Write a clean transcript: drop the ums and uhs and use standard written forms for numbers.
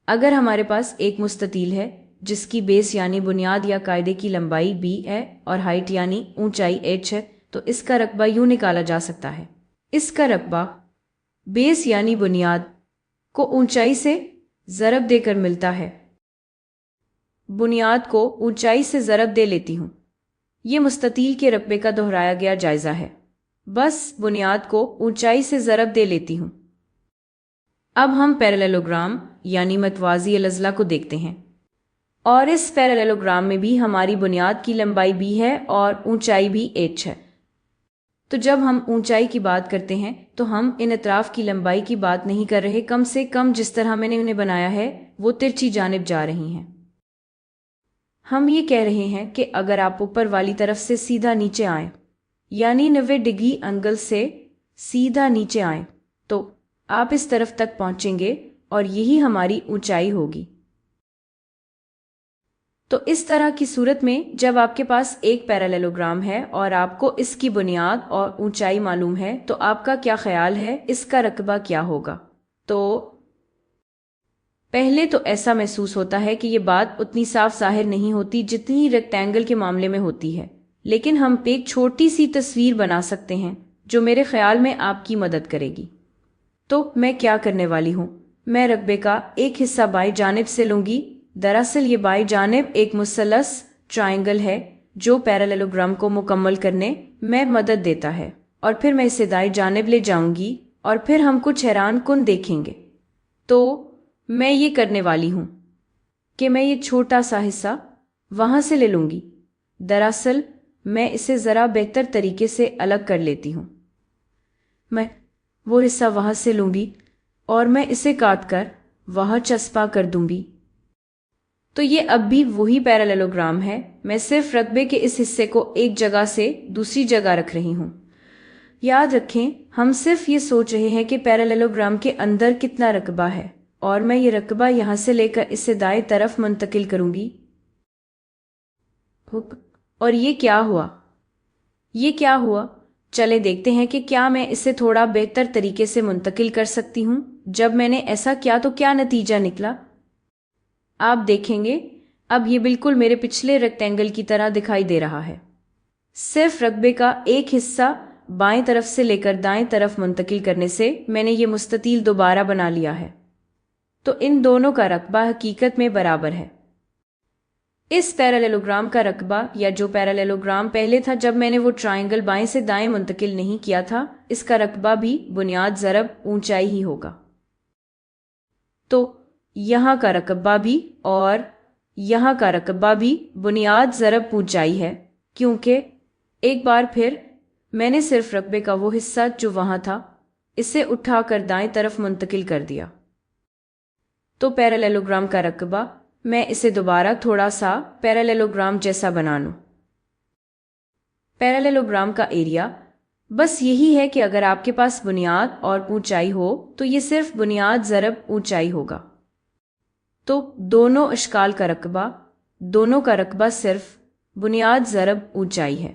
अगर हमारे पास एक मुस्ततील है जिसकी बेस यानी बुनियाद या कायदे की लंबाई b है और हाइट यानी ऊंचाई h है, तो इसका रकबा यूं निकाला जा सकता है। इसका रकबा बेस यानी बुनियाद को ऊंचाई से ज़रब देकर मिलता है। बुनियाद को ऊंचाई से ज़रब दे लेती हूँ। ये मुस्ततील के रकबे का दोहराया गया जायज़ा है। बस बुनियाद को ऊंचाई से ज़रब दे लेती हूँ। अब हम पैरेललोग्राम यानी मतवाज़ी अल-अज़ला को देखते हैं, और इस पैरेललोग्राम में भी हमारी बुनियाद की लंबाई b है और ऊंचाई भी h है। तो जब हम ऊंचाई की बात करते हैं तो हम इन अतराफ की लंबाई की बात नहीं कर रहे, कम से कम जिस तरह मैंने उन्हें बनाया है वो तिरछी जानिब जा रही हैं। हम ये कह रहे हैं कि अगर आप ऊपर वाली तरफ से सीधा नीचे आए यानी 90 डिग्री एंगल से सीधा नीचे आए तो आप इस तरफ तक पहुंचेंगे और यही हमारी ऊंचाई होगी। तो इस तरह की सूरत में जब आपके पास एक पैरेललोग्राम है और आपको इसकी बुनियाद और ऊंचाई मालूम है तो आपका क्या ख्याल है, इसका रकबा क्या होगा? तो पहले तो ऐसा महसूस होता है कि ये बात उतनी साफ ज़ाहिर नहीं होती जितनी रेक्टेंगल के मामले में होती है, लेकिन हम एक छोटी सी तस्वीर बना सकते हैं जो मेरे ख्याल में आपकी मदद करेगी। तो मैं क्या करने वाली हूँ, मैं रकबे का एक हिस्सा बाईं जानिब से लूँगी। दरअसल ये बाईं जानिब एक मुसल्लस ट्रायंगल है जो पैरेललोग्राम को मुकम्मल करने में मदद देता है, और फिर मैं इसे दाईं जानिब ले जाऊंगी और फिर हम कुछ हैरान कुन देखेंगे। तो मैं ये करने वाली हूँ कि मैं ये छोटा सा हिस्सा वहाँ से ले लूँगी। दरअसल मैं इसे ज़रा बेहतर तरीके से अलग कर लेती हूँ। मैं वो हिस्सा वहाँ से लूँगी और मैं इसे काट कर वहाँ चस्पा कर दूँगी। तो ये अब भी वही पैरेललोग्राम है, मैं सिर्फ रकबे के इस हिस्से को एक जगह से दूसरी जगह रख रही हूँ। याद रखें, हम सिर्फ ये सोच रहे हैं कि पैरेललोग्राम के अंदर कितना रकबा है, और मैं ये रकबा यहाँ से लेकर इसे दाएं तरफ मुंतकिल करूँगी। और ये क्या हुआ? ये क्या हुआ? चले देखते हैं कि क्या मैं इसे थोड़ा बेहतर तरीके से मुंतकिल कर सकती हूँ। जब मैंने ऐसा किया तो क्या नतीजा निकला आप देखेंगे। अब ये बिल्कुल मेरे पिछले रेक्टेंगल की तरह दिखाई दे रहा है। सिर्फ रकबे का एक हिस्सा बाएं तरफ से लेकर दाएं तरफ मुंतकिल करने से मैंने ये मुस्ततील दोबारा बना लिया है। तो इन दोनों का रकबा हकीकत में बराबर है। इस पैरेललोग्राम का रकबा, या जो पैरेललोग्राम पहले था जब मैंने वो ट्रायंगल बाएं से दाएं मुंतकिल नहीं किया था, इसका रकबा भी बुनियाद ज़रब ऊंचाई ही होगा। तो यहाँ का रकबा भी और यहाँ का रकबा भी बुनियाद ज़रब ऊंचाई है, क्योंकि एक बार फिर मैंने सिर्फ रकबे का वो हिस्सा जो वहाँ था इसे उठाकर दाएं तरफ मुंतकिल कर दिया। तो पैरेललोग्राम का रकबा, मैं इसे दोबारा थोड़ा सा पैरेललोग्राम जैसा बना लूँ। पैरेललोग्राम का एरिया बस यही है कि अगर आपके पास बुनियाद और ऊंचाई हो तो ये सिर्फ बुनियाद ज़रब ऊंचाई होगा। तो दोनों अशकाल का रकबा, दोनों का रकबा सिर्फ बुनियाद ज़रब ऊंचाई है।